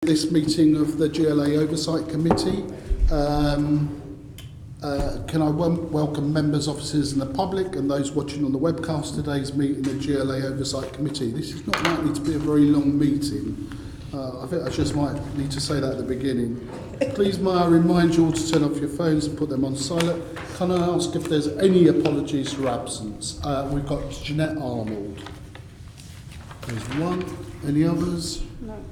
This meeting of the GLA Oversight Committee. Can I welcome members, officers and the public and those watching on the webcast today's meeting of the GLA Oversight Committee. This is not likely to be a very long meeting. I think I just might need to say that at the beginning. Please may I remind you all to turn off your phones and put them on silent. Can I ask if there's any apologies for absence? We've got Jeanette Arnold. There's one. Any others? No.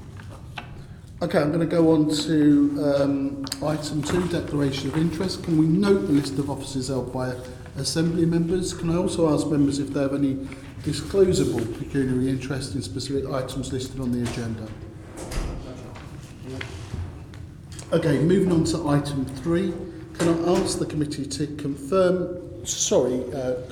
Okay, I'm going to go on to item 2, declaration of interest. Can we note the list of offices held by Assembly members? Can I also ask members if they have any disclosable pecuniary interest in specific items listed on the agenda? Okay, moving on to item 3. Can I ask the committee to confirm,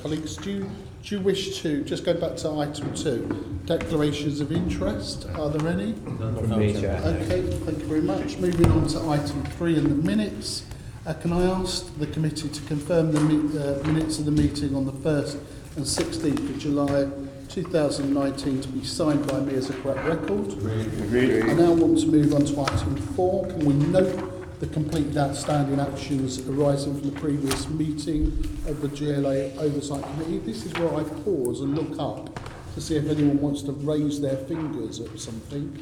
colleagues, do you wish to just go back to item 2, declarations of interest? Are there any? Okay, thank you very much. Moving on to item 3 in the minutes. Can I ask the committee to confirm the minutes of the meeting on the 1st and 16th of July 2019 to be signed by me as a correct record? Agreed. I now want to move on to item 4. Can we note the completed outstanding actions arising from the previous meeting of the GLA Oversight Committee? This is where I pause and look up to see if anyone wants to raise their fingers at something.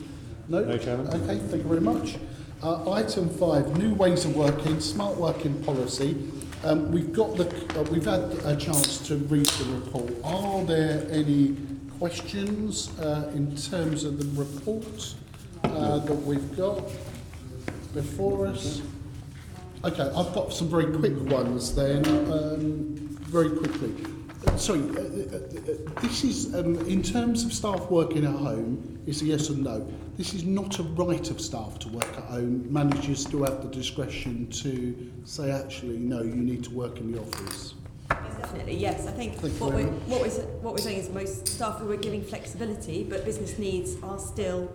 No? No, Chairman. Okay, thank you very much. Item 5, new ways of working, smart working policy. We've had a chance to read the report. Are there any questions in terms of the report that we've got before us? Okay, I've got some very quick ones then, very quickly. This is, in terms of staff working at home, it's a yes or no. This is not a right of staff to work at home. Managers still have the discretion to say, actually, no, you need to work in the office. Definitely, yes. I think what we're saying is most staff we're giving flexibility, but business needs are still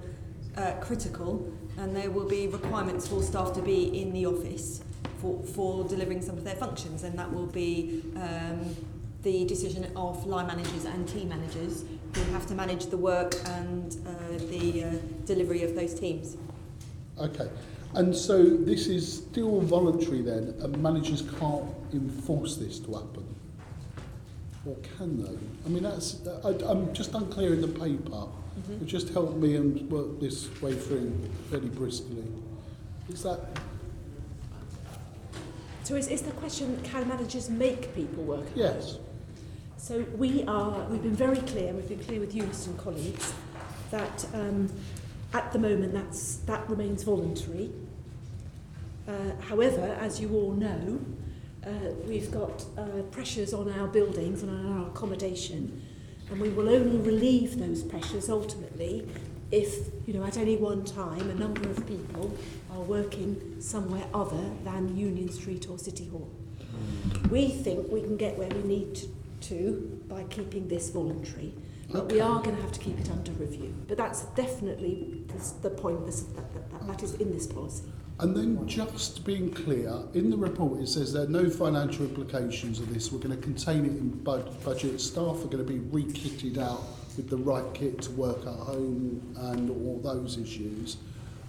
critical, and there will be requirements for staff to be in the office for delivering some of their functions, and that will be the decision of line managers and team managers who have to manage the work and the delivery of those teams. Okay, and so this is still voluntary then, and managers can't enforce this to happen? Or can they? I mean, I'm just unclear in the paper. It just helped me and work this way through fairly briskly. Is that... So is the question, can managers make people work? Yes. So we've been very clear, we've been clear with Unison colleagues, that at the moment that remains voluntary. However, as you all know, we've got pressures on our buildings and on our accommodation, and we will only relieve those pressures ultimately if, at any one time a number of people are working somewhere other than Union Street or City Hall. We think we can get where we need to by keeping this voluntary, but we are going to have to keep it under review. But that's definitely the point that is in this policy. And then just being clear, in the report it says there are no financial implications of this. We're going to contain it in budget. Staff are going to be re-kitted out with the right kit to work at home and all those issues.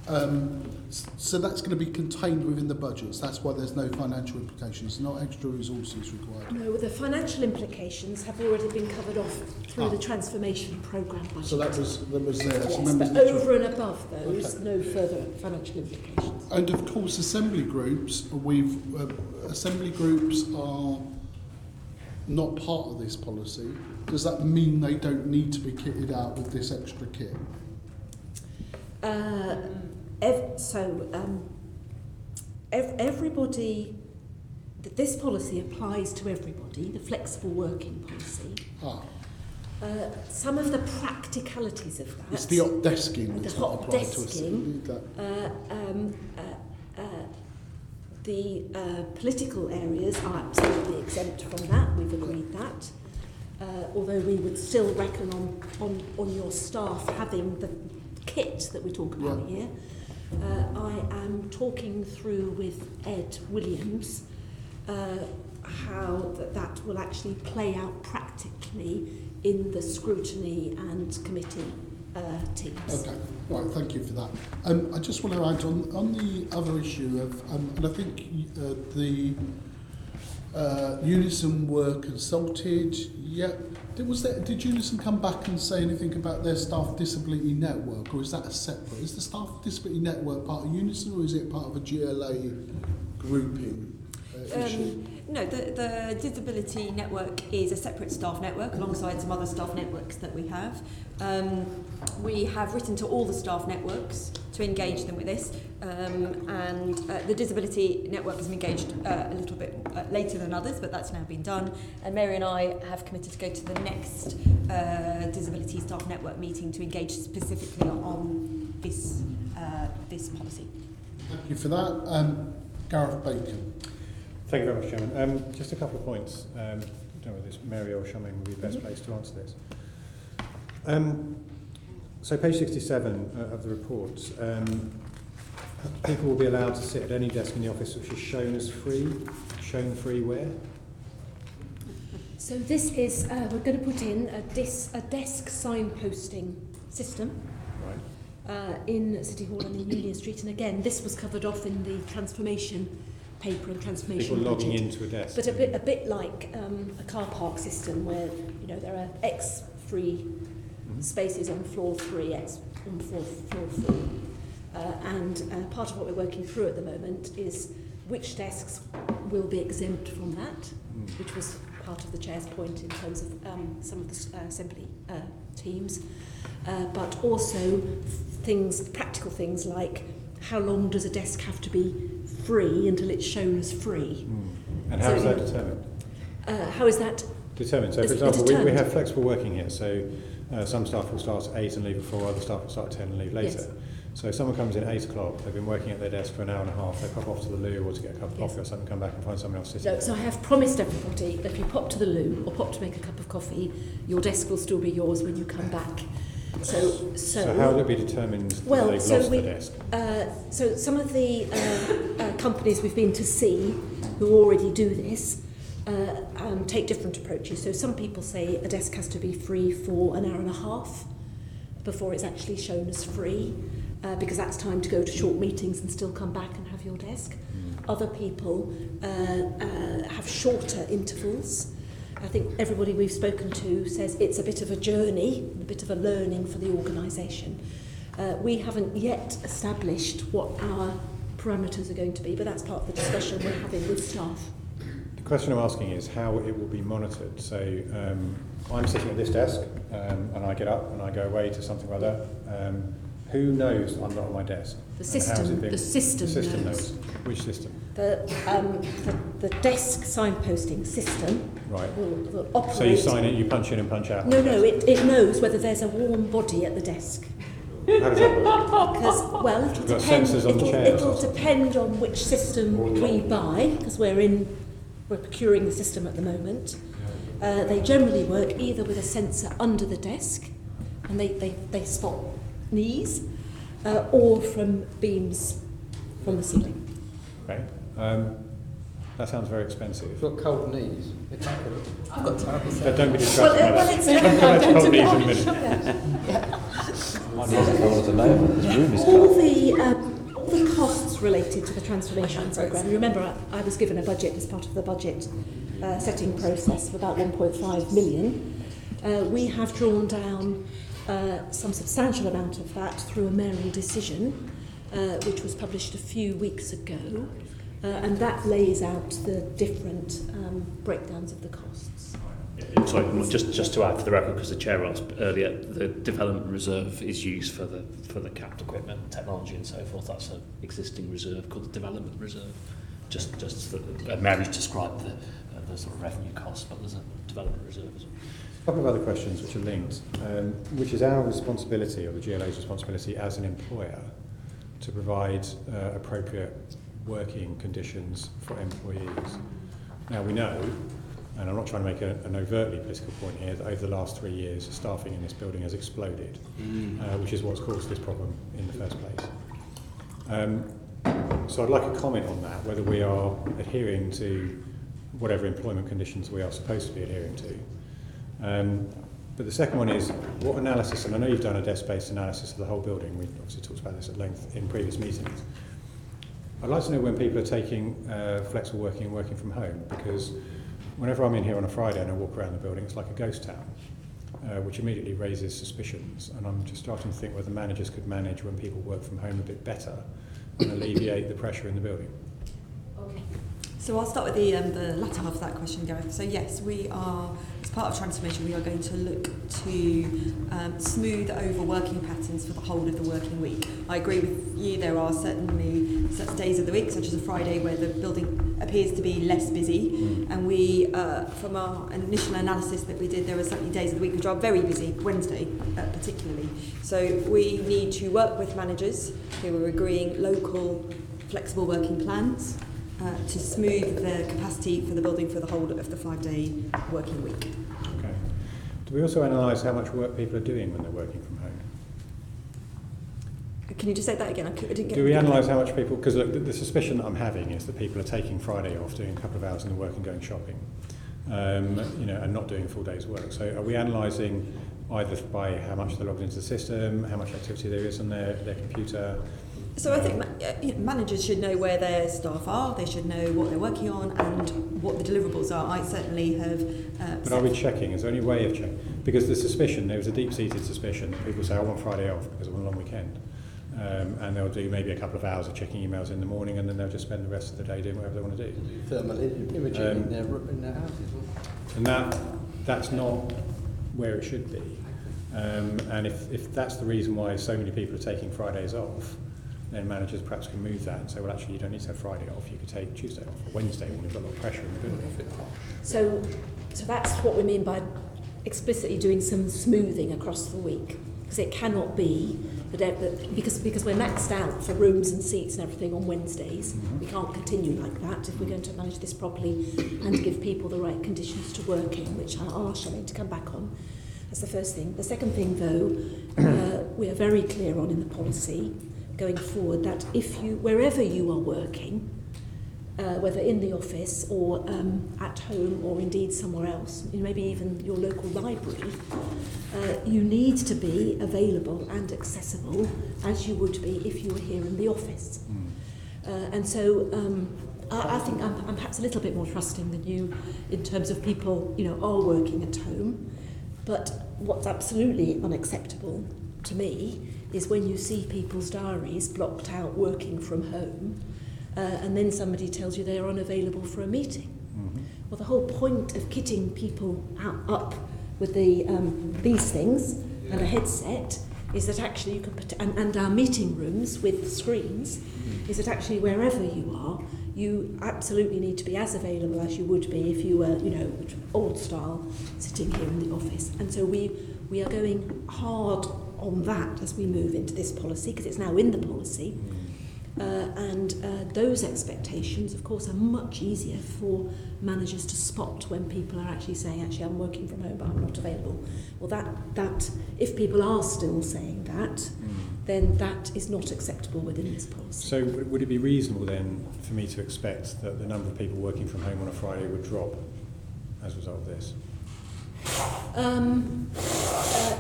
So that's going to be contained within the budgets. That's why there's no financial implications, not extra resources required. No, the financial implications have already been covered off through the transformation programme budget. So that was there. Yes, so but over and above those, no further financial implications. And of course, assembly groups, assembly groups are not part of this policy. Does that mean they don't need to be kitted out with this extra kit? Everybody, this policy applies to everybody, the flexible working policy. Some of the practicalities of that... It's the hot desking that's not applied to us. The political areas are absolutely exempt from that, we've agreed that. Although we would still reckon on your staff having the kit that we talk about here. I am talking through with Ed Williams how that will actually play out practically in the scrutiny and committee teams. Okay, right, thank you for that. I just want to add on the other issue of, and I think the Unison were consulted. Yeah, did Unison come back and say anything about their staff disability network, or is that a separate? Is the staff disability network part of Unison, or is it part of a GLA grouping issue? No, the disability network is a separate staff network alongside some other staff networks that we have. We have written to all the staff networks to engage them with this, and the disability network has been engaged a little bit later than others, but that's now been done. And Mary and I have committed to go to the next disability staff network meeting to engage specifically on this policy. Thank you for that. Gareth Bacon. Thank you very much, Chairman. Just a couple of points. I don't know whether it's Mary or Charmaine will be the best place to answer this. So page 67 of the report, people will be allowed to sit at any desk in the office which is shown as free. Shown free where? So this is, we're going to put in a desk signposting system. Right. In City Hall and in Union Street, and again this was covered off in the transformation paper and transformation people logging budget. into a desk. But a bit like a car park system where there are X free spaces on floor 3, X on floor 4. And part of what we're working through at the moment is which desks will be exempt from that, which was part of the Chair's point in terms of some of the assembly teams, but also practical things like how long does a desk have to be free until it's shown as free. And how is that determined? How is that determined? So, for example, we have flexible working here, so some staff will start at 8 and leave at 4, other staff will start at 10 and leave later. Yes. So if someone comes in at 8 o'clock, they've been working at their desk for an hour and a half, they pop off to the loo or to get a cup of coffee or something, come back and find someone else sitting there. So I have promised everybody that if you pop to the loo or pop to make a cup of coffee, your desk will still be yours when you come back. So how will it be determined that they've lost the desk? So some of the companies we've been to see who already do this take different approaches. So some people say a desk has to be free for an hour and a half before it's actually shown as free, because that's time to go to short meetings and still come back and have your desk. Other people have shorter intervals. I think everybody we've spoken to says it's a bit of a journey, a bit of a learning for the organisation. We haven't yet established what our parameters are going to be, but that's part of the discussion we're having with staff. The question I'm asking is how it will be monitored. So I'm sitting at this desk and I get up and I go away to something like that. Who knows I'm not at my desk? The system knows. Which system? The desk signposting system will operate. So you sign it, you punch in and punch out? No, it knows whether there's a warm body at the desk. How does that work? Because, well, it'll depend on which system we buy, because we're procuring the system at the moment. They generally work either with a sensor under the desk, and they spot knees, or from beams from the ceiling. Okay. That sounds very expensive. You've got cold knees. I've got terrible. Don't be distracted by that. It's We'll come back to cold knees in a minute. All the costs related to the transformation programme. Remember, I was given a budget as part of the budget setting process of about 1.5 million. We have drawn down some substantial amount of that through a mayoral decision, which was published a few weeks ago, and that lays out the different breakdowns of the costs. Sorry, just to add for the record, because the chair asked earlier, the development reserve is used for the capital equipment, technology, and so forth. That's an existing reserve called the development reserve. Just Mary's described the sort of revenue costs, but there's a development reserve as well. A couple of other questions which are linked, which is our responsibility, or the GLA's responsibility as an employer, to provide appropriate working conditions for employees. Now we know, and I'm not trying to make an overtly political point here, that over the last 3 years staffing in this building has exploded, which is what's caused this problem in the first place. So I'd like a comment on that, whether we are adhering to whatever employment conditions we are supposed to be adhering to. But the second one is, what analysis, and I know you've done a desk-based analysis of the whole building, we've obviously talked about this at length in previous meetings. I'd like to know when people are taking flexible working and working from home, because whenever I'm in here on a Friday and I walk around the building, it's like a ghost town, which immediately raises suspicions. And I'm just starting to think whether managers could manage when people work from home a bit better and alleviate the pressure in the building. Okay. So I'll start with the latter half of that question, Gareth. So yes, we are, as part of transformation, we are going to look to smooth over working patterns for the whole of the working week. I agree with you, there are certainly certain days of the week, such as a Friday, where the building appears to be less busy. And we, from our initial analysis that we did, there are certainly days of the week which are very busy, Wednesday particularly. So we need to work with managers who are agreeing local flexible working plans to smooth the capacity for the building for the whole of the 5-day working week. Okay. Do we also analyse how much work people are doing when they're working from home? Can you just say that again? I didn't get. Do we analyse how much people, because the suspicion that I'm having is that people are taking Friday off, doing a couple of hours in the work and going shopping, and not doing a full day's work. So are we analysing either by how much they're logged into the system, how much activity there is on their computer? So I think managers should know where their staff are, they should know what they're working on and what the deliverables are. I certainly have... But are we checking? Is there any way of checking? Because the suspicion, there was a deep-seated suspicion that people say, I want Friday off because I want a long weekend. And they'll do maybe a couple of hours of checking emails in the morning, and then they'll just spend the rest of the day doing whatever they want to do. Thermal imaging in their houses. And that's not where it should be. And if that's the reason why so many people are taking Fridays off, then managers perhaps can move that and say, well, actually, you don't need to have Friday off. You could take Tuesday off or Wednesday when you've got a lot of pressure in the building. So that's what we mean by explicitly doing some smoothing across the week, because it cannot be that because we're maxed out for rooms and seats and everything on Wednesdays. We can't continue like that if we're going to manage this properly and give people the right conditions to work in, which I shall need to come back on. That's the first thing. The second thing, though, we are very clear on in the policy going forward that wherever you are working, whether in the office or at home or indeed somewhere else, maybe even your local library, you need to be available and accessible as you would be if you were here in the office. And so I think I'm perhaps a little bit more trusting than you in terms of people, are working at home. But what's absolutely unacceptable to me is when you see people's diaries blocked out working from home, and then somebody tells you they're unavailable for a meeting. Well, the whole point of kitting people up with these things and a headset is that actually you can and our meeting rooms with screens is that actually wherever you are, you absolutely need to be as available as you would be if you were, old style, sitting here in the office. And so we are going hard on that as we move into this policy, because it's now in the policy. And those expectations, of course, are much easier for managers to spot when people are actually saying, actually, I'm working from home, but I'm not available. Well, that if people are still saying that, then that is not acceptable within this policy. So would it be reasonable then for me to expect that the number of people working from home on a Friday would drop as a result of this?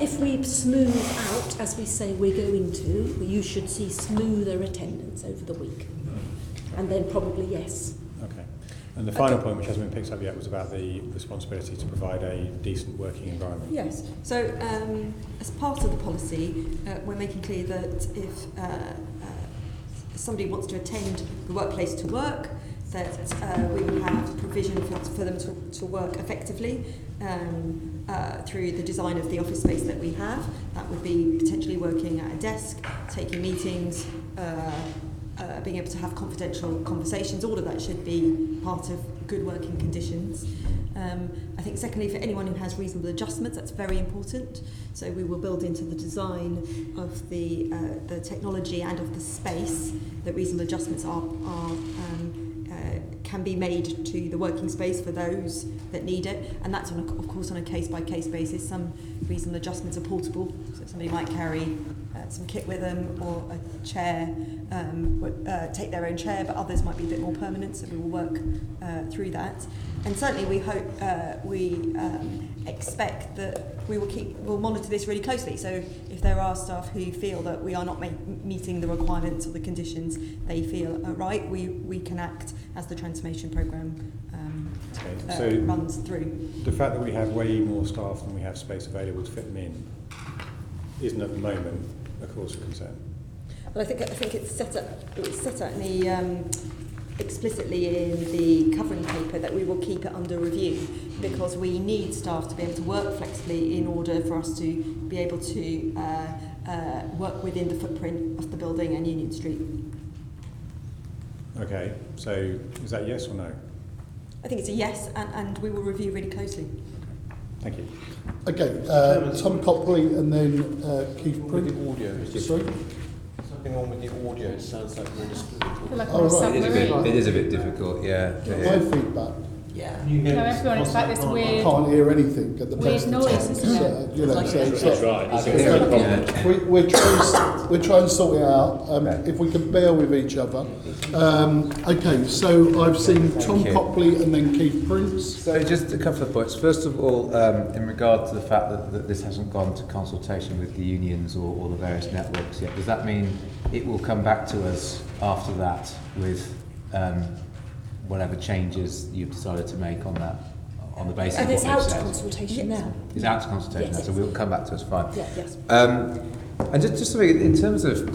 If we smooth out, as we say we're going to, you should see smoother attendance over the week. And then probably yes. Okay. And the final point, which hasn't been picked up yet, was about the responsibility to provide a decent working environment. Yes. So as part of the policy, we're making clear that if somebody wants to attend the workplace to work, that we will have provision for them to work effectively through the design of the office space that we have. That would be potentially working at a desk, taking meetings, being able to have confidential conversations. All of that should be part of good working conditions. I think secondly, for anyone who has reasonable adjustments, that's very important. So we will build into the design of the technology and of the space that reasonable adjustments can be made to the working space for those that need it, and that's of course on a case-by-case basis. Some reasonable adjustments are portable, So somebody might carry some kit with them, or a chair, take their own chair, but others might be a bit more permanent, so we will work through that. And certainly we hope, we expect that we'll monitor this really closely. So if there are staff who feel that we are not meeting the requirements or the conditions they feel are right, we can act as the transformation programme runs through. The fact that we have way more staff than we have space available to fit them in isn't at the moment a cause for concern. But I think it's set out in the explicitly in the covering paper that we will keep it under review, because we need staff to be able to work flexibly in order for us to be able to work within the footprint of the building and Union Street. Okay, so is that yes or no? I think it's a yes, and we will review really closely. Thank you. Okay, Tom Copley and then Keith Prince. The audio. Sorry? Something wrong with the audio. It sounds like we're just. It is a bit difficult, yeah. My feedback. Yeah. No, everyone, it's like this I weird, can't hear anything at the weird best of noise, times. isn't it? You know, That's right. I can hear it, yeah. we're trying to sort it out. If we can bear with each other. Okay, so I've seen Tom Copley and then Keith Prince. So just a couple of points. First of all, in regard to the fact that this hasn't gone to consultation with the unions or the various networks yet, does that mean it will come back to us after that with whatever changes you've decided to make on that, on the basis of And what it's you've out to said? consultation now. It's out to consultation Yes. now, so we'll come back to us, fine. Yeah, yes. And just something in terms of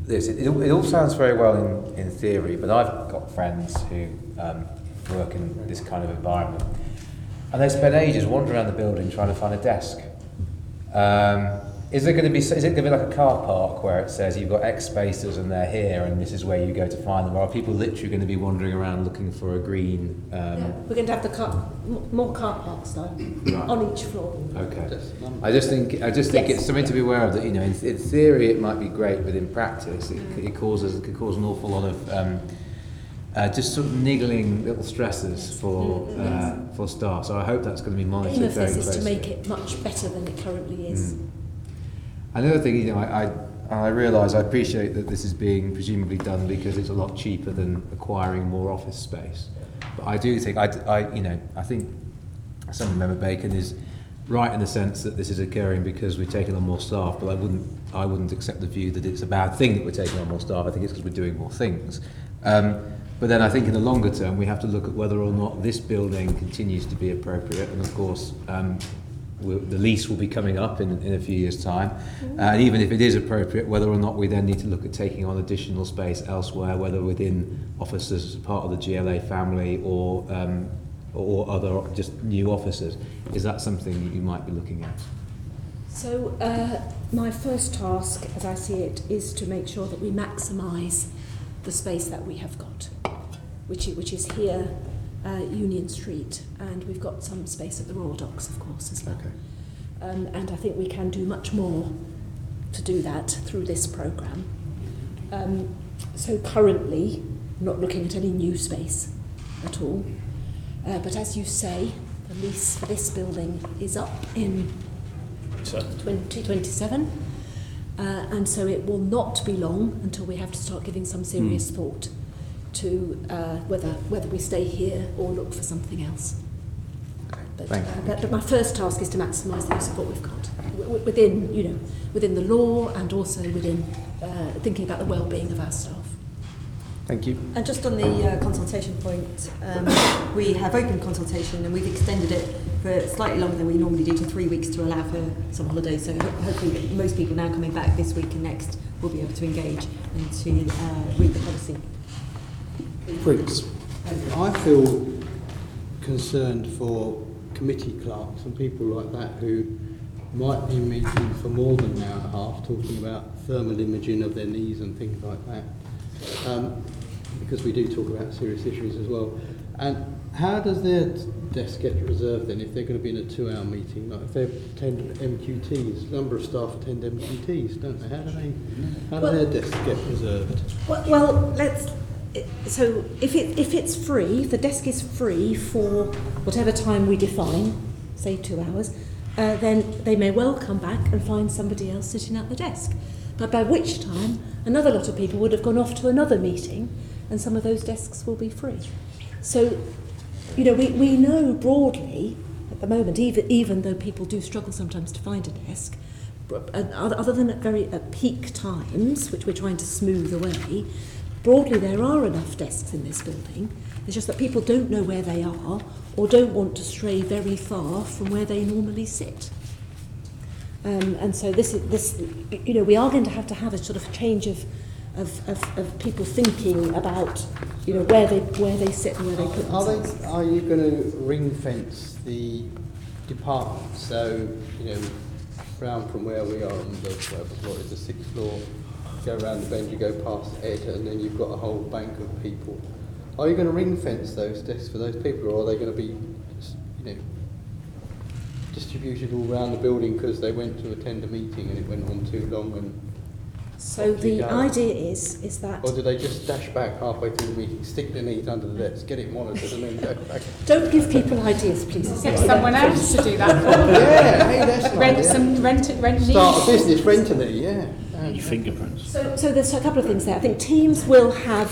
this, it all sounds very well in theory, but I've got friends who work in this kind of environment, and they spend ages wandering around the building trying to find a desk. Is it going to be like a car park where it says you've got X spaces and they're here and this is where you go to find them, or are people literally going to be wandering around looking for a green? Yeah, we're going to have more car parks though, on each floor. Okay. I just think it's something to be aware of, that, you know, in theory it might be great, but in practice it could cause an awful lot of just sort of niggling little stresses for staff. So I hope that's going to be monitored The aim of very this closely. is to make it much better than it currently is. Another thing, you know, I realise, I appreciate that this is being presumably done because it's a lot cheaper than acquiring more office space. But I do think, I think Assembly Member Bacon is right in the sense that this is occurring because we're taking on more staff, but I wouldn't accept the view that it's a bad thing that we're taking on more staff. I think it's because we're doing more things. But then I think in the longer term we have to look at whether or not this building continues to be appropriate, and of course the lease will be coming up in a few years' time, and even if it is appropriate, whether or not we then need to look at taking on additional space elsewhere, whether within offices as part of the GLA family or other just new offices. Is that something that you might be looking at? So my first task, as I see it, is to make sure that we maximise the space that we have got, which is here, Union Street, and we've got some space at the Royal Docks, of course, as well. Okay. And I think we can do much more to do that through this programme. So currently, I'm not looking at any new space at all, but as you say, the lease for this building is up in 2027, and so it will not be long until we have to start giving some serious thought to whether we stay here or look for something else. But, but my first task is to maximise the use of what we've got within the law, and also within thinking about the well-being of our staff. Thank you. And just on the consultation point, we have open consultation and we've extended it for slightly longer than we normally do, to 3 weeks, to allow for some holidays. So hopefully most people now coming back this week and next will be able to engage and to read the policy. Prince. I feel concerned for committee clerks and people like that who might be meeting for more than an hour and a half, talking about thermal imaging of their knees and things like that, because we do talk about serious issues as well. And how does their desk get reserved then if they're going to be in a 2-hour meeting? Like if they attend MQTs, a number of staff attend MQTs, don't they? How do their desks get reserved? Well, so if it's free, if the desk is free for whatever time we define, say 2 hours, then they may well come back and find somebody else sitting at the desk. But by which time, another lot of people would have gone off to another meeting, and some of those desks will be free. So, you know, we know broadly at the moment, even though people do struggle sometimes to find a desk, other than at peak times, which we're trying to smooth away, broadly there are enough desks in this building. It's just that people don't know where they are or don't want to stray very far from where they normally sit. And so this, you know, we are going to have a sort of change of people thinking about, you know, where they sit and where they put themselves. Are you going to ring fence the department? So, you know, round from where we are on the whatever floor is the 6th floor, go around the bend, you go past Ed, and then you've got a whole bank of people. Are you going to ring fence those desks for those people, or are they going to be, you know, distributed all around the building because they went to attend a meeting and it went on too long? And so the idea is that... Or do they just dash back halfway through the meeting, stick their knees under the desk, get it monitored and then go back? Don't give people ideas, please. Get someone else to do that for them. Yeah, hey, that's Rent Start a business, rent-a-me, yeah. Your fingerprints. So there's a couple of things there. I think teams will have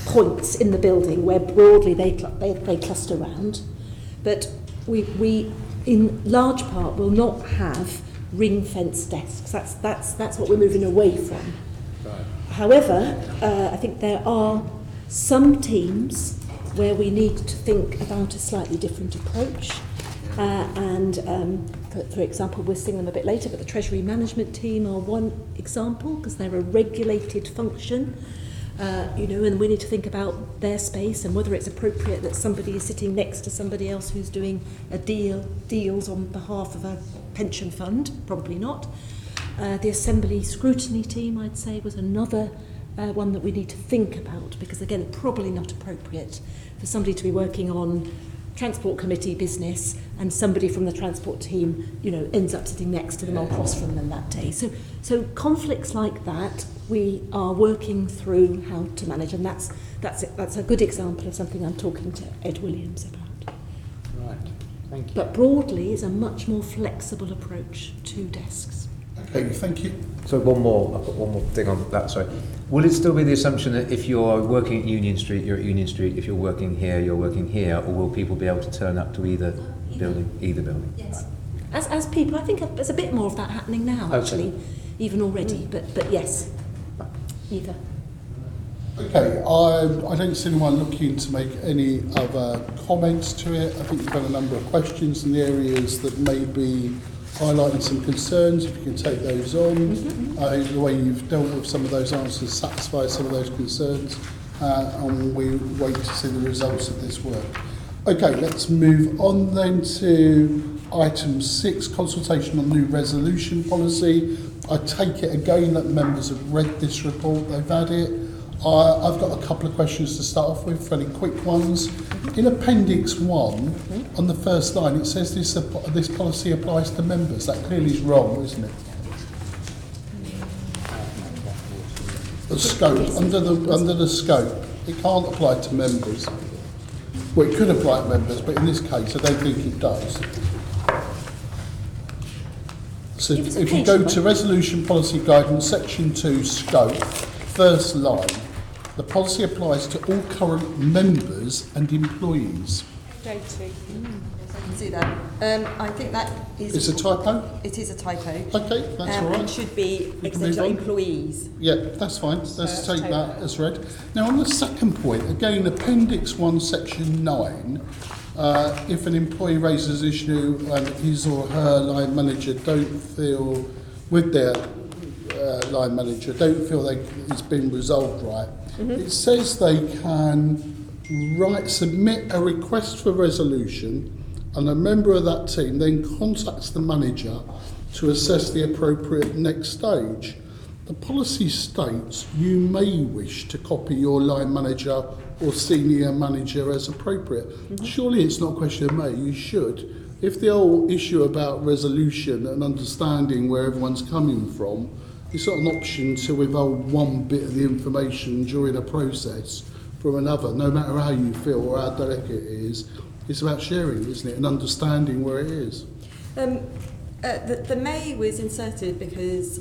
points in the building where broadly they cluster around, but we in large part will not have ring-fenced desks. That's what we're moving away from. Right. However, I think there are some teams where we need to think about a slightly different approach. For example, we'll sing them a bit later, but the Treasury Management team are one example because they're a regulated function. You know, and we need to think about their space and whether it's appropriate that somebody is sitting next to somebody else who's doing deals on behalf of a pension fund. Probably not. The Assembly Scrutiny team, I'd say, was another one that we need to think about because, again, probably not appropriate for somebody to be working on Transport Committee business and somebody from the transport team, you know, ends up sitting next to them or across from them that day. So conflicts like that we are working through how to manage, and that's a good example of something I'm talking to Ed Williams about. Right, thank you. But broadly is a much more flexible approach to desks. Okay, thank you. So I've got one more thing on that, sorry. Will it still be the assumption that if you're working at Union Street, you're at Union Street, if you're working here, you're working here, or will people be able to turn up to either building? Yes. As people, I think there's a bit more of that happening now, actually, even already, but yes, either. Okay, I don't see anyone looking to make any other comments to it. I think you've got a number of questions in the areas that may be highlighting some concerns, if you can take those on. The way you've dealt with some of those answers satisfies some of those concerns, and we wait to see the results of this work. Okay, let's move on then to item 6, consultation on new resolution policy. I take it again that members have read this report, they've had it. I've got a couple of questions to start off with, fairly quick ones. In Appendix 1, on the first line, it says this policy applies to members. That clearly is wrong, isn't it? The scope, under the scope, it can't apply to members. Well, it could apply to members, but in this case, I don't think it does. So if you go to Resolution Policy Guidance, Section 2, Scope, first line, the policy applies to all current members and employees. Dating. Yes, I can see that. I think that is... It's a typo? It is a typo. Okay, that's all right. And should be We can move on. employees. Yeah, that's fine. Let's that's take typo. that as read. Now, on the second point, again, Appendix 1, Section 9, if an employee raises issue and his or her line manager don't feel, with their line manager, don't feel it's been resolved right, it says they can submit a request for resolution, and a member of that team then contacts the manager to assess the appropriate next stage. The policy states you may wish to copy your line manager or senior manager as appropriate. Surely it's not a question of may, you should. If the whole issue about resolution and understanding where everyone's coming from, it's not an option to withhold one bit of the information during a process from another, no matter how you feel or how delicate it is. It's about sharing, isn't it, and understanding where it is. The may was inserted because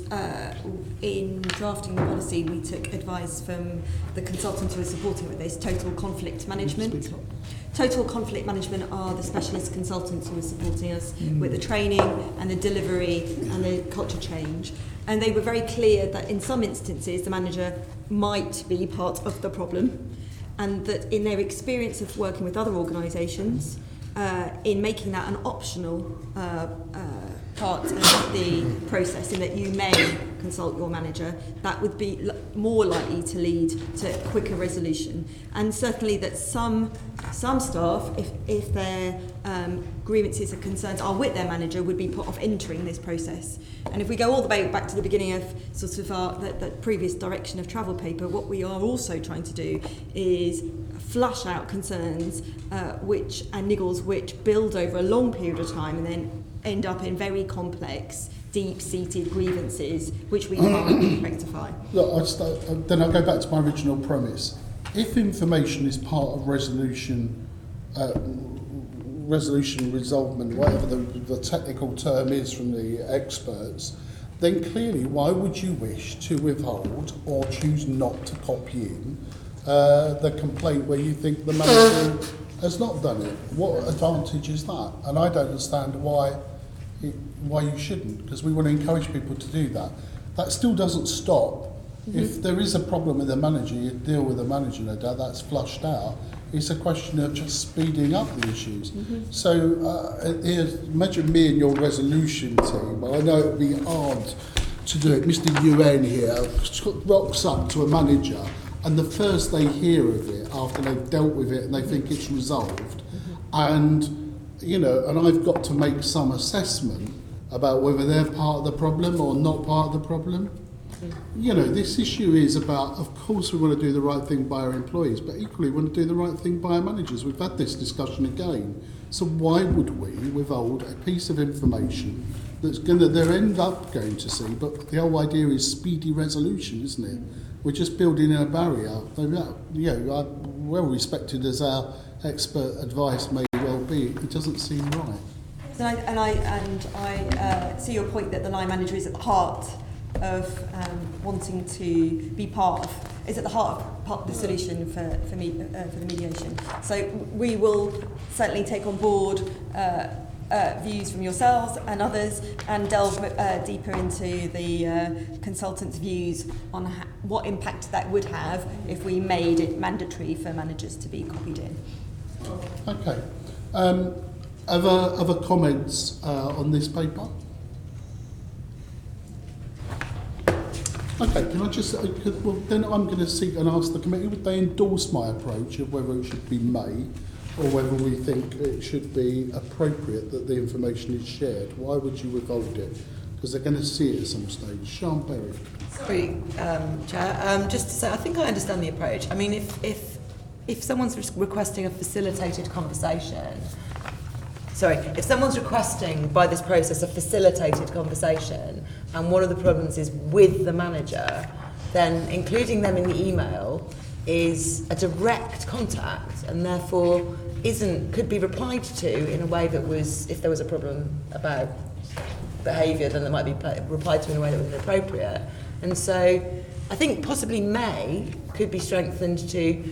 in drafting the policy we took advice from the consultants who were supporting with this, Total Conflict Management. Total Conflict Management are the specialist consultants who are supporting us with the training and the delivery and the culture change. And they were very clear that in some instances the manager might be part of the problem, and that in their experience of working with other organisations, in making that an optional part of the process, in that you may consult your manager, that would be more likely to lead to quicker resolution. And certainly that some staff, if their grievances or concerns are with their manager, would be put off entering this process. And if we go all the way back to the beginning of sort of the previous direction of travel paper, what we are also trying to do is flush out concerns and niggles which build over a long period of time and then end up in very complex, deep-seated grievances which we can't rectify. Look, then I'll go back to my original premise. If information is part of resolution resolvement, whatever the technical term is from the experts, then clearly why would you wish to withhold or choose not to copy in the complaint where you think the manager has not done it? What advantage is that? And I don't understand why you shouldn't, because we want to encourage people to do that. That still doesn't stop. If there is a problem with the manager, you deal with the manager, no doubt, that's flushed out. It's a question of just speeding up the issues. So imagine me and your resolution team. Well, I know it would be hard to do it. Mr. UN here rocks up to a manager, and the first they hear of it after they've dealt with it and they think it's resolved, and I've got to make some assessment about whether they're part of the problem or not part of the problem. This issue is about, of course we want to do the right thing by our employees, but equally we want to do the right thing by our managers. We've had this discussion again. So why would we withhold a piece of information that's they'll end up going to see, but the whole idea is speedy resolution, isn't it? We're just building in a barrier. Well respected as our expert advice may well be, it doesn't seem right. I see your point that the line manager is at the heart of wanting to be part of the solution for the mediation. So we will certainly take on board views from yourselves and others and delve deeper into the consultants' views on what impact that would have if we made it mandatory for managers to be copied in. Okay. Other comments on this paper? Okay, can I just, then I'm going to seek and ask the committee, would they endorse my approach of whether it should be may or whether we think it should be appropriate that the information is shared? Why would you withhold it? Because they're going to see it at some stage. Sean Berry. Sorry, Chair. Just to say, I think I understand the approach. I mean, if someone's requesting a facilitated conversation, if someone's requesting by this process a facilitated conversation, and one of the problems is with the manager, then including them in the email is a direct contact, and therefore could be replied to in a way that was, if there was a problem about behaviour, then that might be replied to in a way that was appropriate. And so I think possibly may could be strengthened to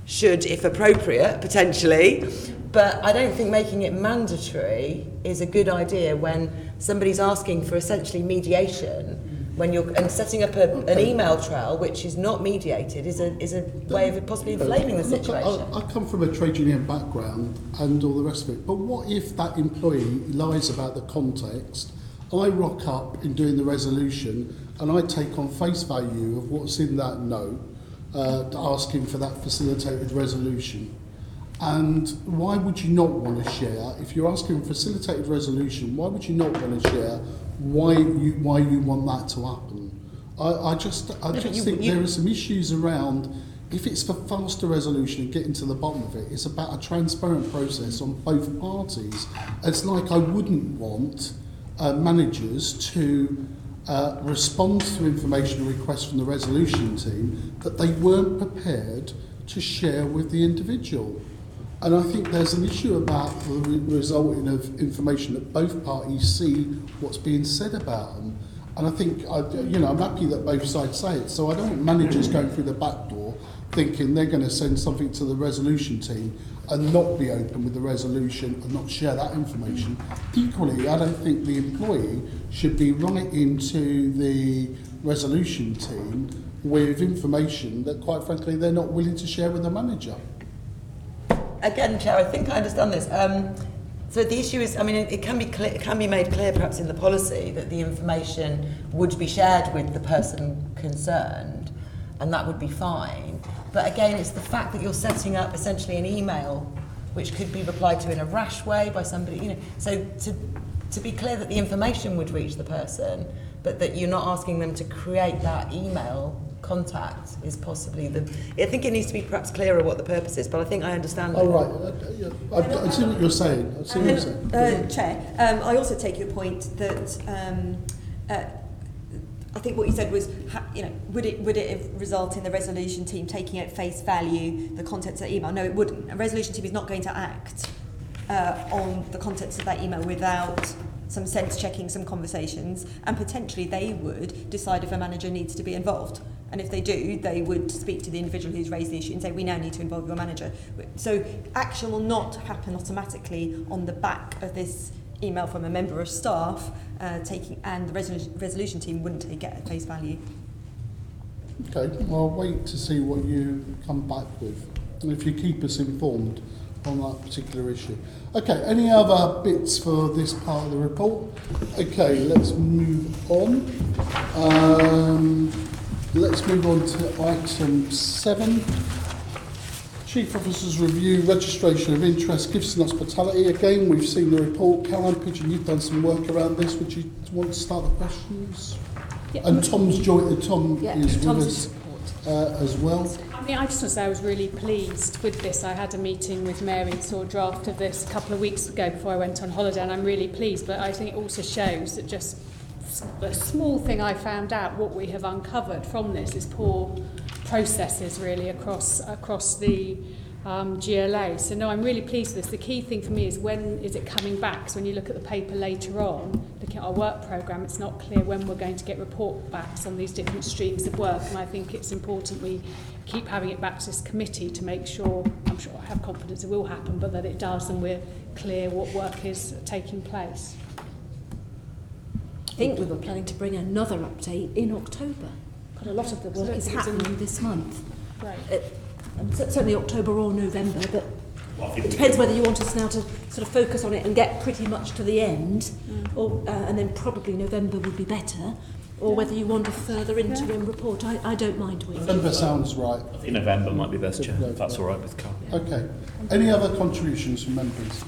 should, if appropriate, potentially. But I don't think making it mandatory is a good idea when somebody's asking for essentially mediation. And setting up an email trail which is not mediated is a way of possibly inflaming the situation. I come from a trade union background and all the rest of it, but what if that employee lies about the context? I rock up in doing the resolution and I take on face value of what's in that note, asking for that facilitated resolution. And why would you not want to share, if you're asking for facilitated resolution, why would you not want to share why you want that to happen? I just think there are some issues around, if it's for faster resolution and getting to the bottom of it, it's about a transparent process on both parties. It's like I wouldn't want managers to respond to information requests from the resolution team that they weren't prepared to share with the individual. And I think there's an issue about the resulting of information that both parties see what's being said about them. And I think, I'm happy that both sides say it. So I don't want managers going through the back door thinking they're going to send something to the resolution team and not be open with the resolution and not share that information. Equally, I don't think the employee should be writing to the resolution team with information that, quite frankly, they're not willing to share with the manager. Again, Chair, I think I understand this. So the issue is, I mean, it can be clear, it can be made clear, perhaps in the policy, that the information would be shared with the person concerned, and that would be fine. But again, it's the fact that you're setting up essentially an email which could be replied to in a rash way by somebody, So to be clear that the information would reach the person, but that you're not asking them to create that email contact is possibly I think it needs to be perhaps clearer what the purpose is, but I think I understand. Oh, right. I see what you're saying. Chair, I also take your point that I think what you said was, would it result in the resolution team taking at face value the contents of the email? No, it wouldn't. A resolution team is not going to act on the contents of that email without some sense checking, some conversations, and potentially they would decide if a manager needs to be involved. And if they do, they would speak to the individual who's raised the issue and say, we now need to involve your manager. So action will not happen automatically on the back of this email from a member of staff and the resolution team wouldn't take it at face value. Okay, well, I'll wait to see what you come back with, and if you keep us informed on that particular issue. Okay, any other bits for this part of the report? Okay, let's move on. Let's move on to item 7. Chief Officer's Review, Registration of Interest, Gifts and Hospitality. Again, we've seen the report. Caroline Pigeon, you've done some work around this. Would you want to start the questions? Yeah. And Tom's joined. Tom is with Tom's us as well. I mean, I just want to say I was really pleased with this. I had a meeting with Mary and saw a draft of this a couple of weeks ago before I went on holiday, and I'm really pleased. But I think it also shows that just a small thing I found out, what we have uncovered from this is poor processes really across the GLA. So no, I'm really pleased with this. The key thing for me is when is it coming back? So when you look at the paper later on, looking at our work programme, it's not clear when we're going to get report backs on these different streams of work, and I think it's important we keep having it back to this committee to make sure, I'm sure I have confidence it will happen, but that it does and we're clear what work is taking place. I think we were planning to bring another update in October. Quite a lot of the work is happening this month. Right. Certainly October or November, but it depends whether you want us now to sort of focus on it and get pretty much to the end, or and then probably November would be better, or whether you want a further interim report. I don't mind waiting. November sounds right. I think November might be best, Chair, if that's all right with Carl. Okay. Any other contributions from members?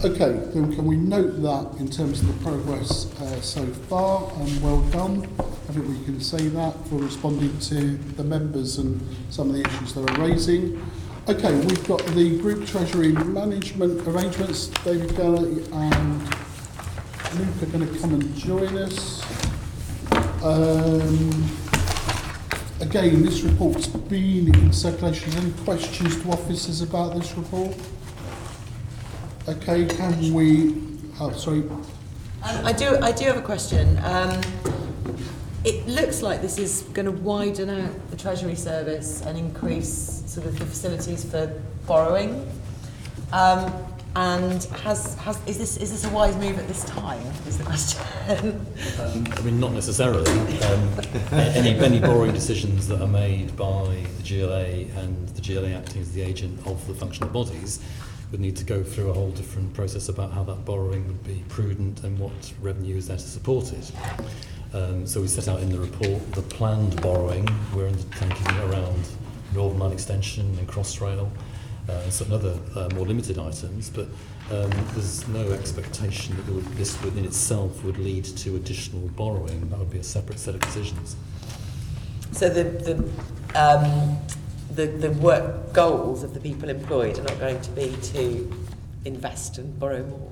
Okay, then can we note that in terms of the progress so far, and well done. I think we can say that for responding to the members and some of the issues they were raising. Okay, we've got the Group Treasury Management Arrangements. David Galley and Luke are going to come and join us. Again, this report's been in circulation. Any questions to officers about this report? Okay, can we... Oh, sorry. I do have a question. It looks like this is going to widen out the Treasury Service and increase sort of the facilities for borrowing. And is this a wise move at this time? Is the question. I mean, not necessarily. Any borrowing decisions that are made by the GLA and the GLA acting as the agent of the functional bodies would need to go through a whole different process about how that borrowing would be prudent and what revenue is there to support it. So we set out in the report the planned borrowing. We're undertaking around Northern Line Extension and Crossrail, certain other more limited items, but there's no expectation that this in itself would lead to additional borrowing. That would be a separate set of decisions. So the work goals of the people employed are not going to be to invest and borrow more?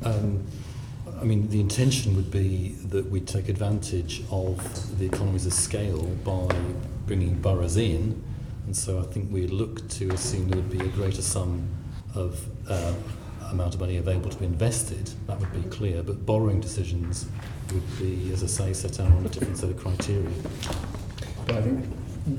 I mean, the intention would be that we take advantage of the economies of scale by bringing boroughs in And so I think we look to assume there would be a greater sum of amount of money available to be invested. That would be clear, but borrowing decisions would be, as I say, set out on a different set of criteria. But I think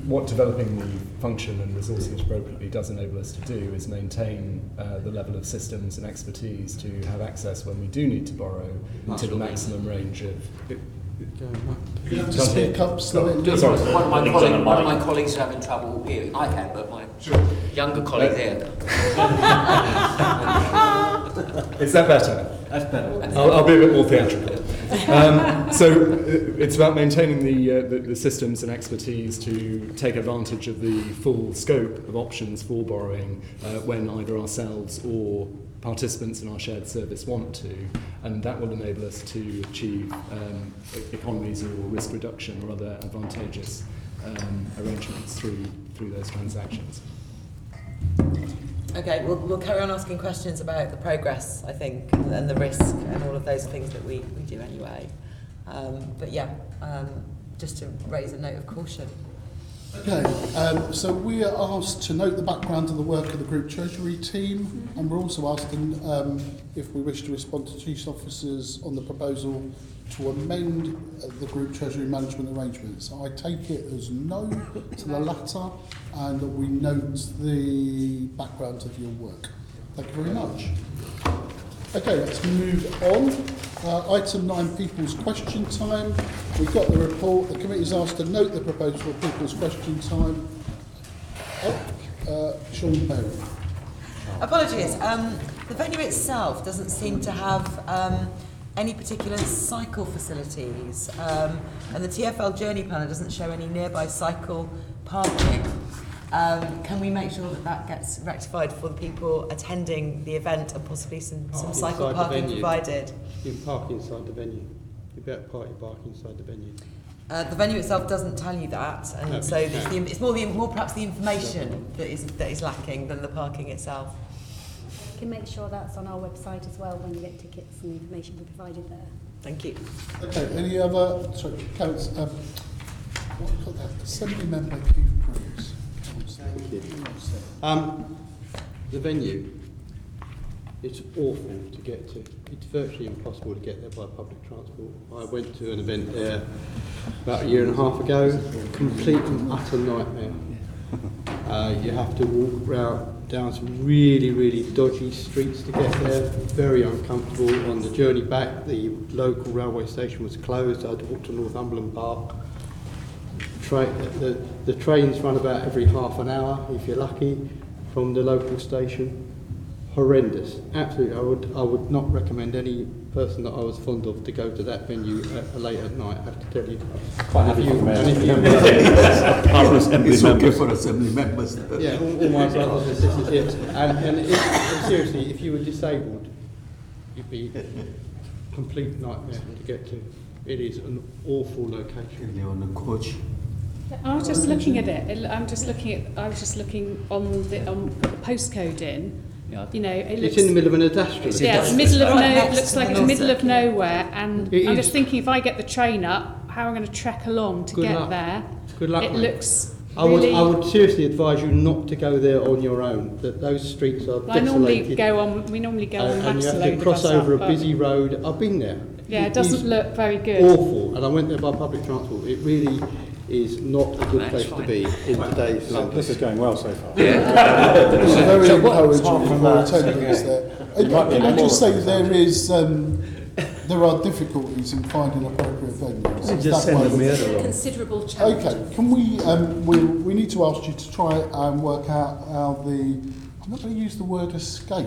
what developing the function and resourcing it appropriately does enable us to do is maintain the level of systems and expertise to have access when we do need to borrow to the maximum range of... You have to speak up slightly. One of my colleagues are having trouble hearing. I can, but my younger colleague there. Is that better? That's better. I'll be a bit more theatrical. So it's about maintaining the systems and expertise to take advantage of the full scope of options for borrowing when either ourselves or participants in our shared service want to, and that will enable us to achieve economies or risk reduction or other advantageous arrangements through those transactions. Okay, we'll carry on asking questions about the progress, I think, and the risk and all of those things that we do anyway. But yeah, just to raise a note of caution. Okay, so we are asked to note the background of the work of the Group Treasury team, and we're also asking if we wish to respond to chief officers on the proposal to amend the Group Treasury management arrangements. I take it as no to the latter, and we note the background of your work. Thank you very much. Okay, let's move on. Item 9, People's Question Time. We've got the report. The committee is asked to note the proposal for People's Question Time. Sean Perry. Apologies. The venue itself doesn't seem to have any particular cycle facilities, and the TfL journey planner doesn't show any nearby cycle parking. Can we make sure that that gets rectified for the people attending the event and possibly some cycle parking provided? You can park inside the venue. You better park your bike inside the venue. The venue itself doesn't tell you that, and No, so it's more perhaps the information that is lacking than the parking itself. You can make sure that's on our website as well when you get tickets and information will be provided there. Thank you. Okay, any other... Sorry, Councillor... what do you call that? Assembly Member Keith Bruce. Thank you. The venue, it's awful to get to. It's virtually impossible to get there by public transport. I went to an event there about a year and a half ago. Complete and utter nightmare. You have to walk down some really, really dodgy streets to get there. Very uncomfortable. On the journey back, the local railway station was closed. I had to walk to Northumberland Park. The trains run about every half an hour, if you're lucky, from the local station. Horrendous, absolutely. I would not recommend any person that I was fond of to go to that venue late at night, I have to tell you. Quite happy for assembly members. Yeah, all my brothers and sisters, yes. And seriously, if you were disabled, you'd be a complete nightmare to get to. It is an awful location. You're on the coach. I was just looking at it. I was just looking on the postcode in. You know, it's in the middle of an industrial. Yeah, it's middle of it looks like it's middle of nowhere, and I'm just thinking if I get the train up, how am I going to trek along to get there? Good luck. It looks. I would seriously advise you not to go there on your own. That those streets are desolated. We normally go on and you have to cross over a busy road. I've been there. Yeah, it doesn't look very good. Awful, and I went there by public transport. It really is not a good place to be in today's London. This is going well so far. Yeah. This is very encouraging for attendance there. Can I just say there are difficulties in finding appropriate venues. Just send them here. Considerable challenge. Okay, can we need to ask you to try and work out how I'm not going to use the word escape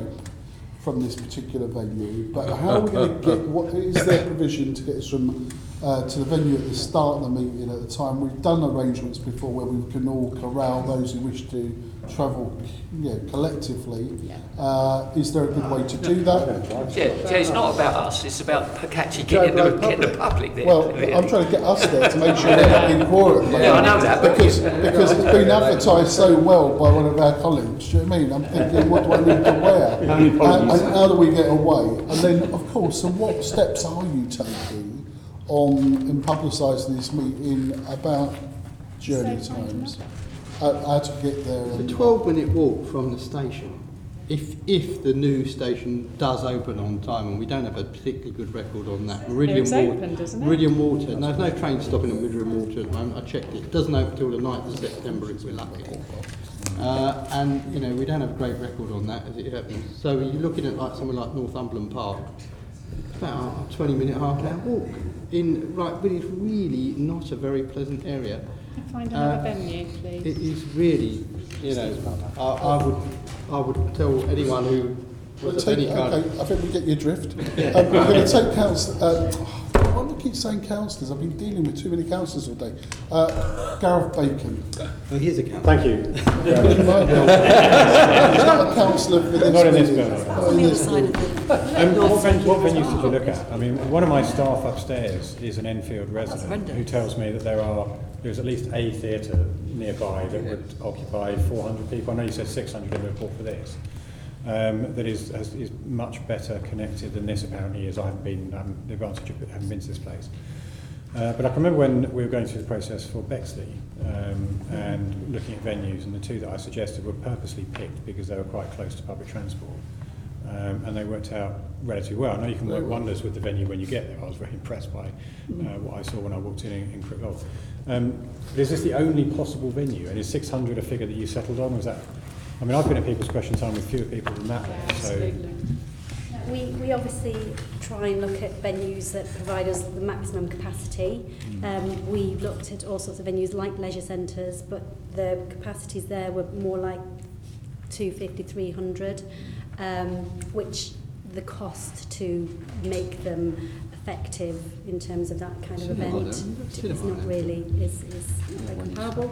from this particular venue, but how are we going to what is their provision to get us from to the venue at the start of the meeting at the time? We've done arrangements before where we can all corral those who wish to travel collectively. Yeah. Is there a good way to do that? Yeah, it's not about us, it's about actually getting the public there. Well, I'm trying to get us there to make sure we're not in quorum. Yeah, I know that. Because it's been advertised so well by one of our colleagues, do you know what I mean? I'm thinking, what do I need to wear? And how do we get away? And then, of course, and what steps are you taking in publicising this meeting about journey times? how to get there. It's a 12-minute walk from the station. If the new station does open on time, and we don't have a particularly good record on that. It's opened, isn't it? Meridian Water. No, there's no train stopping at Meridian Water at the moment. I checked it. It doesn't open until the 9th of September if we're lucky. And you know, we don't have a great record on that as it happens. So you're looking at like somewhere like Northumberland Park, about a 20-minute, half-hour walk in but it's really not a very pleasant area. Find another venue, please. It is really, you know, I would tell anyone who was of any kind. Okay, I think we get your drift. We're going to take councillors. Why do I keep saying councillors? I've been dealing with too many councillors all day. Gareth Bacon. Oh, here's a councillor. Thank you. He's not a councillor for this. Not in this building. Not in this building. What venues did you look at? I mean, one of my staff upstairs is an Enfield resident who tells me that there's at least a theatre nearby that would occupy 400 people. I know you said 600 in the report for this. That is much better connected than this apparently is. I haven't been, the advantage of having been to this place. But I can remember when we were going through the process for Bexley and looking at venues, and the two that I suggested were purposely picked because they were quite close to public transport. And they worked out relatively well. I know you can work wonders with the venue when you get there. I was very impressed by what I saw when I walked in Crick Golf. Is this the only possible venue? And is 600 a figure that you settled on? Was that? I mean, I've been at people's question time with fewer people than that. Absolutely. We obviously try and look at venues that provide us the maximum capacity. We looked at all sorts of venues like leisure centres, but the capacities there were more like 250, 300, which the cost to make them effective in terms of that kind of event is not really is comparable.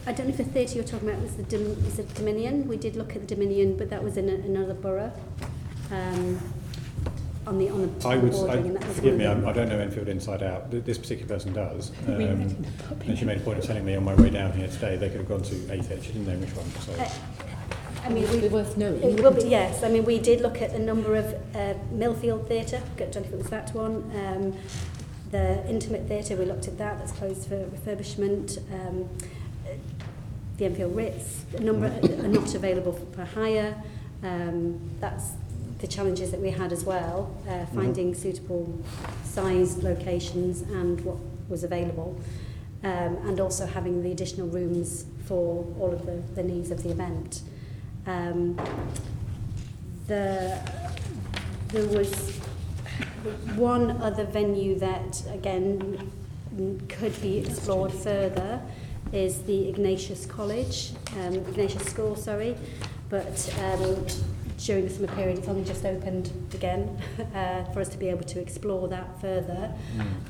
I don't know if the theatre you're talking about was the Dominion. We did look at the Dominion, but that was in another borough. On the forgive me, I don't know Enfield inside out. This particular person does. And she made a point of telling me on my way down here today they could have gone to a theatre. She didn't know which one. So. I mean, it would be worth knowing. It will be, yes. I mean, we did look at a number of Millfield Theatre. I don't know if it was that one. The Intimate Theatre, we looked at that. That's closed for refurbishment. The Enfield Ritz, a number are not available for hire. That's the challenges that we had as well, finding suitable sized locations and what was available, and also having the additional rooms for all of the needs of the event. There was one other venue that, again, could be explored further is the Ignatius School, but during the summer period it's only just opened again for us to be able to explore that further.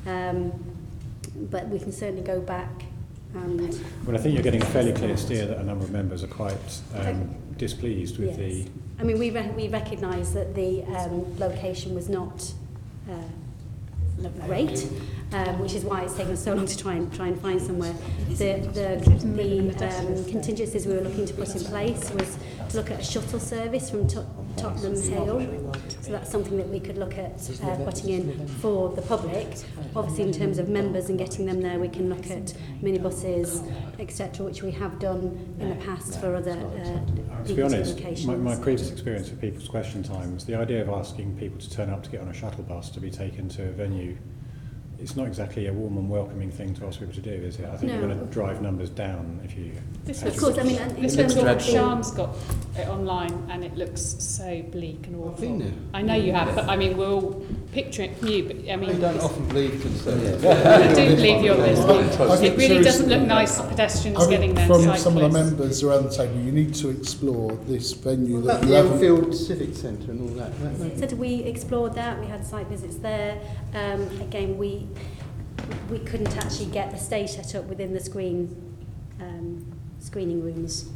But we can certainly go back and... Well, I think you're getting a fairly clear steer that a number of members are quite displeased with the... I mean, we recognise that the location was not great, which is why it's taken so long to try and find somewhere. The contingencies we were looking to put in place was to look at a shuttle service from Tottenham Hale. So that's something that we could look at putting in for the public. Obviously, in terms of members and getting them there, we can look at minibuses, etc., which we have done in the past for other to be honest, my previous experience with people's question times, the idea of asking people to turn up to get on a shuttle bus to be taken to a venue, it's not exactly a warm and welcoming thing to ask people to do, is it? I think you're going to drive numbers down if you... Of course, I mean... This looks dreadful. Sean's got it online and it looks so bleak and awful. I've been there. I know you have, but I mean, we're all picturing it from you, but I mean... I don't often believe concerns. I do believe your business. It really doesn't look nice for pedestrians getting there. From some of the members around the table, you need to explore this venue that you haven't... The Enfield Civic Centre and all that. So we explored that, we had site visits there. Again, we couldn't actually get the stage set up within the screening rooms.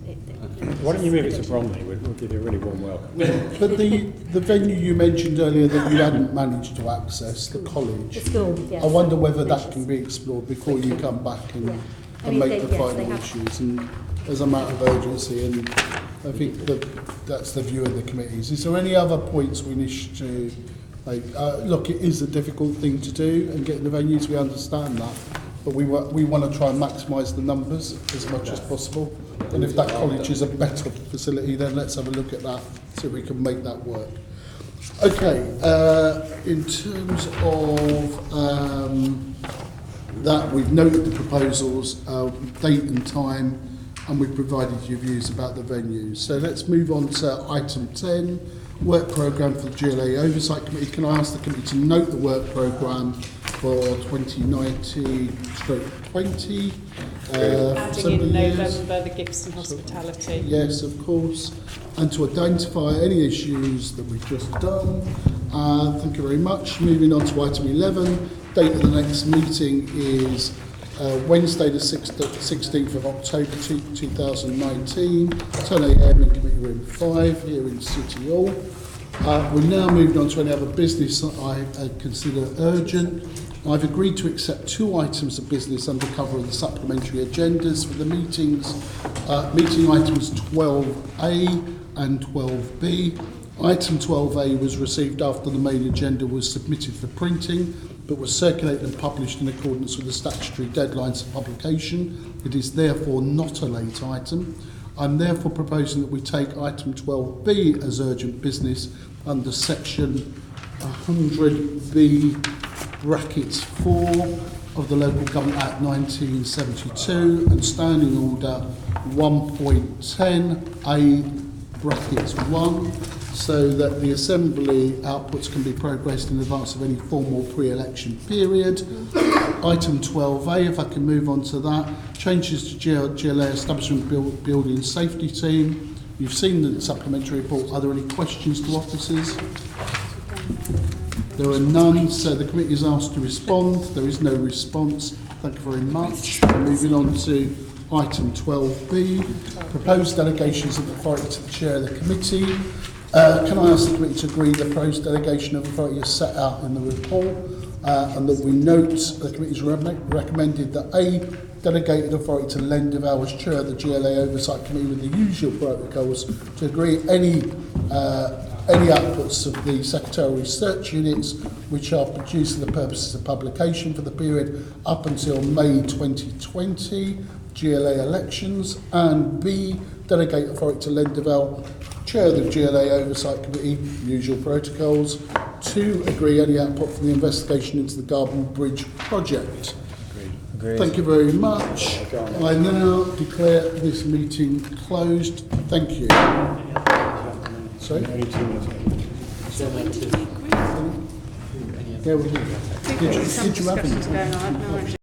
Why don't you move it to Bromley? We'll give you a really warm welcome. But the venue you mentioned earlier that you hadn't managed to access, the college, the school, yes. I wonder whether that can be explored before you come back and make the final issues. And there's a matter of urgency, and I think that's the view of the committees. Is there any other points we wish to... look, it is a difficult thing to do, and getting the venues, we understand that. but we want to try and maximise the numbers as much as possible. And if that college is a better facility, then let's have a look at that, see if we can make that work. Okay, in terms of that, we've noted the proposals, date and time, and we've provided you views about the venues. So let's move on to item 10, work programme for the GLA Oversight Committee. Can I ask the committee to note the work programme for 2019-20? Adding in November, the gifts and hospitality. Yes, of course. And to identify any issues that we've just done. Thank you very much. Moving on to item 11. Date of the next meeting is Wednesday the 16th of October 2019, 10 a.m. in Committee Room 5 here in City Hall. We're now moving on to any other business that I consider urgent. I've agreed to accept 2 items of business under cover of the supplementary agendas for the meetings. Meeting items 12A and 12B. Item 12A was received after the main agenda was submitted for printing, but was circulated and published in accordance with the statutory deadlines for publication. It is therefore not a late item. I'm therefore proposing that we take item 12B as urgent business under section 100B brackets 4 of the Local Government Act 1972 and Standing Order 1.10A brackets 1, so that the Assembly outputs can be progressed in advance of any formal pre-election period. Item 12A, if I can move on to that, changes to GLA Establishment Building Safety Team. You've seen the supplementary report. Are there any questions to officers? There are none, so the committee is asked to respond. There is no response. Thank you very much. Moving on to item 12B, proposed delegations of authority to the chair of the committee. Can I ask the committee to agree the proposed delegation of authority is set out in the report, and that we note the committee's recommended that A, delegated authority to Len Duval as chair of the GLA Oversight Committee with the usual protocols to agree any outputs of the secretarial research units which are produced for the purposes of publication for the period up until May 2020 GLA elections, and B, delegate authority to Len Duval, chair of the GLA Oversight Committee, usual protocols, to agree any output from the investigation into the Garden Bridge project. Agreed. Thank you very much. I now declare this meeting closed. Thank you. Sorry? Yeah, we did. Did you have any?